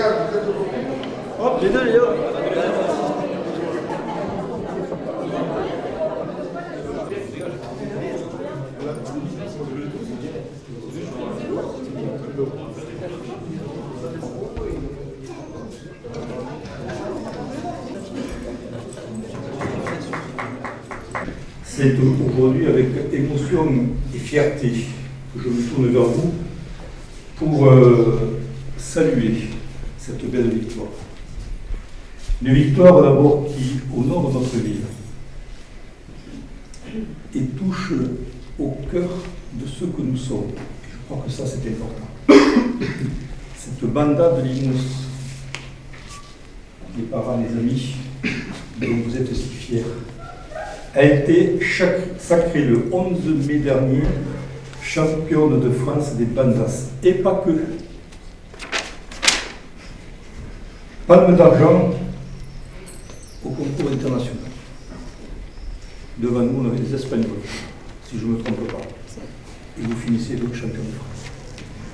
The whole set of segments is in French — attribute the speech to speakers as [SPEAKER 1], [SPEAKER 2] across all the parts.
[SPEAKER 1] Hop, les deux, les deux.
[SPEAKER 2] C'est aujourd'hui avec émotion et fierté que je me tourne vers vous pour saluer cette belle victoire. Une victoire d'abord qui honore notre ville et touche au cœur de ce que nous sommes. Je crois que ça c'est important. Cette banda de Limous, les parents, les amis, dont vous êtes si fiers, a été sacrée le 11 mai dernier championne de France des bandas. Et pas que. Palme d'argent au concours international. Devant nous, on avait les Espagnols, si je ne me trompe pas. Et vous finissez donc champion de France.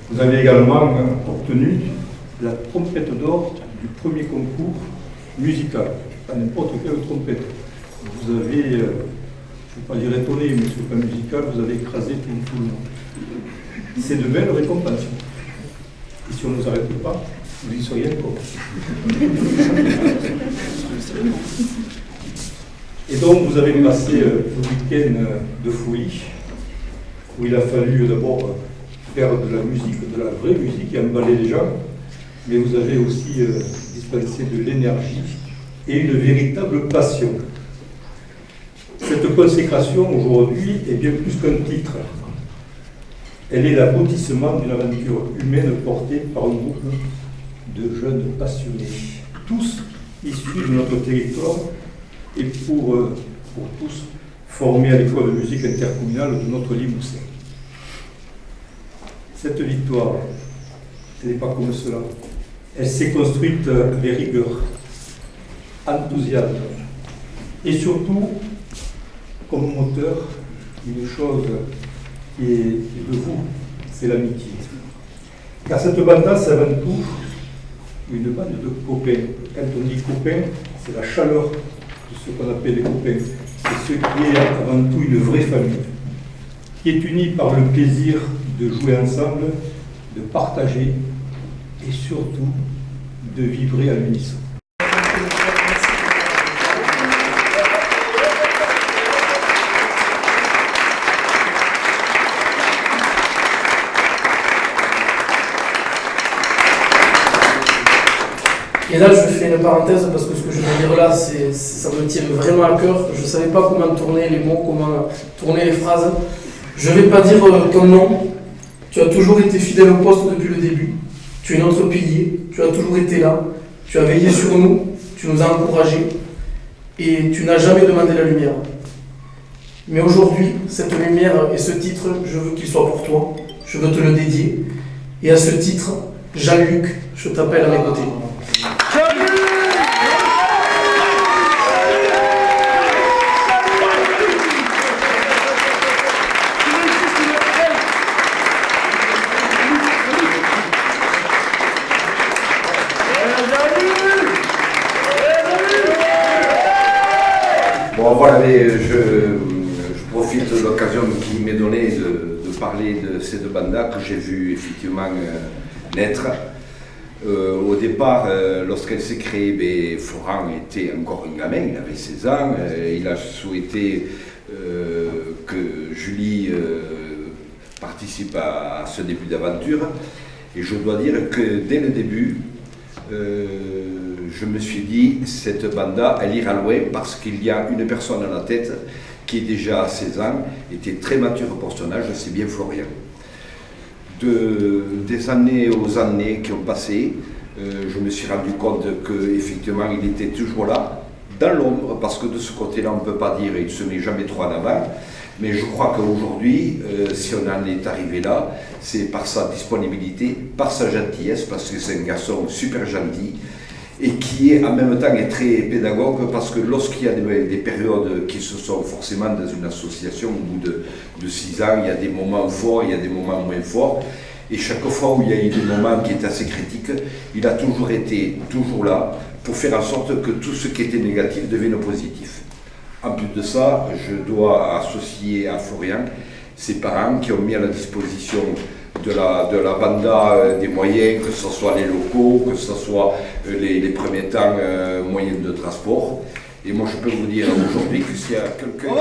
[SPEAKER 2] Vous avez également obtenu la trompette d'or du premier concours musical. Pas n'importe quelle trompette. Vous avez, je ne vais pas dire étonné, mais sur le plan musical, vous avez écrasé tout le monde. C'est de belles récompenses. Et si on ne nous arrête pas, vous y seriez encore. Et donc, vous avez passé le week-end de folie, où il a fallu d'abord faire de la musique, de la vraie musique, et emballer les gens, mais vous avez aussi dispensé de l'énergie et une véritable passion. Cette consécration aujourd'hui est bien plus qu'un titre. Elle est l'aboutissement d'une aventure humaine portée par un groupe de jeunes passionnés, tous issus de notre territoire et pour tous formés à l'école de musique intercommunale de notre Limousin. Cette victoire, elle n'est pas comme cela. Elle s'est construite avec rigueur, enthousiasme et surtout comme moteur, une chose qui est de vous, c'est l'amitié. Car cette banda, c'est avant tout une bande de copains. Quand on dit copains, c'est la chaleur de ce qu'on appelle les copains. C'est ce qui est avant tout une vraie famille, qui est unie par le plaisir de jouer ensemble, de partager et surtout de vibrer à l'unisson.
[SPEAKER 3] Et là, je fais une parenthèse parce que ce que je vais dire là, ça me tient vraiment à cœur. Je ne savais pas comment tourner les mots, comment tourner les phrases. Je ne vais pas dire ton nom. Tu as toujours été fidèle au poste depuis le début. Tu es notre pilier. Tu as toujours été là. Tu as veillé sur nous. Tu nous as encouragés. Et tu n'as jamais demandé la lumière. Mais aujourd'hui, cette lumière et ce titre, je veux qu'il soit pour toi. Je veux te le dédier. Et à ce titre, Jean-Luc, je t'appelle à mes côtés.
[SPEAKER 4] Bon voilà, je profite de l'occasion qui m'est donnée de parler de ces deux bandas que j'ai vu effectivement naître. Au départ, lorsqu'elle s'est créée, Florent était encore un gamin, il avait 16 ans, il a souhaité que Julie participe à ce début d'aventure. Et je dois dire que dès le début, je me suis dit, cette banda, elle ira loin parce qu'il y a une personne à la tête qui déjà à 16 ans était très mature pour son âge, c'est bien Florian. Des années aux années qui ont passé, je me suis rendu compte qu'effectivement il était toujours là, dans l'ombre, parce que de ce côté-là on ne peut pas dire, il ne se met jamais trop en avant, mais je crois qu'aujourd'hui, si on en est arrivé là, c'est par sa disponibilité, par sa gentillesse, parce que c'est un garçon super gentil, et qui est en même temps est très pédagogue, parce que lorsqu'il y a des périodes qui se sont forcément dans une association, au bout de 6 ans, il y a des moments forts, il y a des moments moins forts, Et chaque fois où il y a eu des moments qui étaient assez critiques, il a toujours été là pour faire en sorte que tout ce qui était négatif devienne positif. En plus de ça, je dois associer à Florian ses parents qui ont mis à la disposition de la banda des moyens, que ce soit les locaux, que ce soit les premiers temps moyens de transport. Et moi je peux vous dire aujourd'hui que s'il y a quelqu'un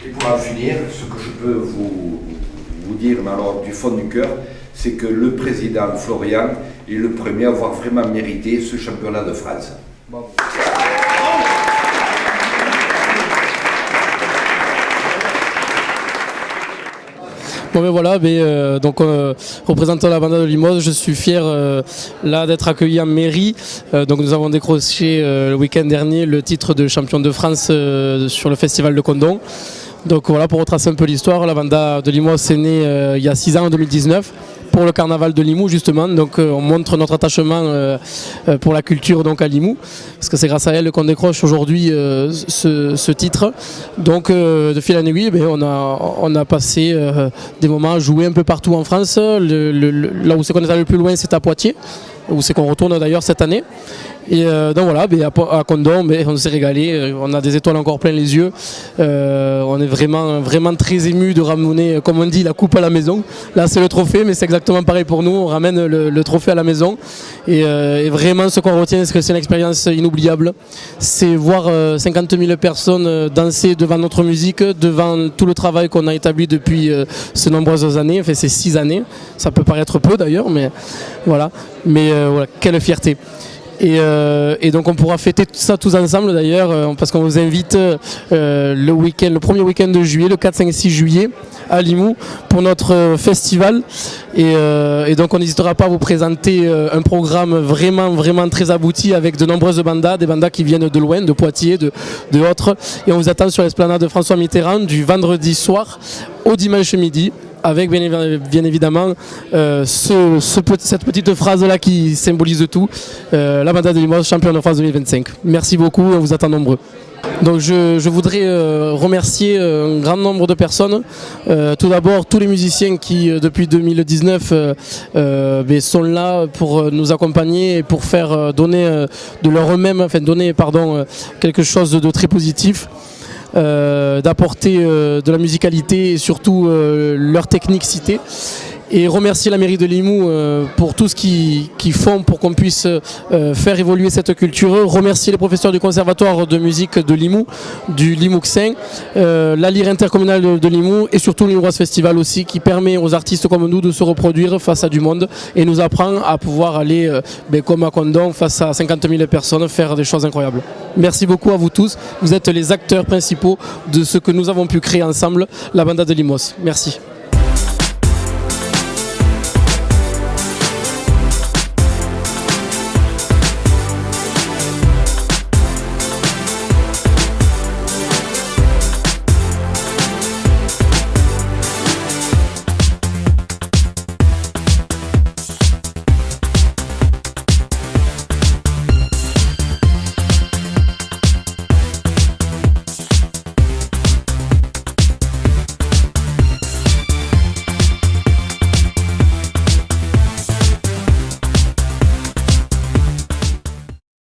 [SPEAKER 4] Et pour en finir, ce que je peux vous dire, mais alors du fond du cœur, c'est que le président Florian est le premier à avoir vraiment mérité ce championnat de France. Bon.
[SPEAKER 3] Bon ben voilà, donc représentant la banda de Limoges, je suis fier là d'être accueilli en mairie. Donc nous avons décroché le week-end dernier le titre de champion de France sur le festival de Condom. Donc voilà, pour retracer un peu l'histoire, la banda de Limoges est née il y a 6 ans, en 2019, pour le carnaval de Limoux justement. Donc on montre notre attachement pour la culture donc à Limoux, parce que c'est grâce à elle qu'on décroche aujourd'hui ce titre. Donc de fil en aiguille, on a passé des moments à jouer un peu partout en France. Là où c'est qu'on est allé le plus loin, c'est à Poitiers, où c'est qu'on retourne d'ailleurs cette année. Et donc voilà, à Condom, on s'est régalé, on a des étoiles encore plein les yeux, on est vraiment très ému de ramener, comme on dit, la coupe à la maison. Là c'est le trophée, mais c'est exactement pareil pour nous, on ramène le trophée à la maison. Et vraiment ce qu'on retient, c'est que c'est une expérience inoubliable, c'est voir 50 000 personnes danser devant notre musique, devant tout le travail qu'on a établi depuis ces nombreuses années, enfin ces 6 années, ça peut paraître peu d'ailleurs, mais voilà, quelle fierté. Et donc on pourra fêter tout ça tous ensemble d'ailleurs, parce qu'on vous invite le premier week-end de juillet, le 4, 5, 6 juillet à Limoux pour notre festival. Et donc on n'hésitera pas à vous présenter un programme vraiment très abouti avec de nombreuses bandas, des bandas qui viennent de loin, de Poitiers, de autres. Et on vous attend sur l'esplanade de François Mitterrand du vendredi soir au dimanche midi, avec bien évidemment cette petite phrase-là qui symbolise tout, la banda de Limoges, champion de France 2025. Merci beaucoup, on vous attend nombreux. Donc je voudrais remercier un grand nombre de personnes. Tout d'abord tous les musiciens qui depuis 2019 sont là pour nous accompagner et pour faire donner de leur eux-mêmes, quelque chose de très positif. D'apporter de la musicalité et surtout leur technicité. Et remercier la mairie de Limoux pour tout ce qu'ils font pour qu'on puisse faire évoluer cette culture. Remercier les professeurs du conservatoire de musique de Limoux, du Limouxin, la lyre intercommunale de Limoux et surtout l'Imoise Festival aussi, qui permet aux artistes comme nous de se reproduire face à du monde et nous apprend à pouvoir aller comme à Condom face à 50 000 personnes faire des choses incroyables. Merci beaucoup à vous tous, vous êtes les acteurs principaux de ce que nous avons pu créer ensemble, la banda de Limoges. Merci.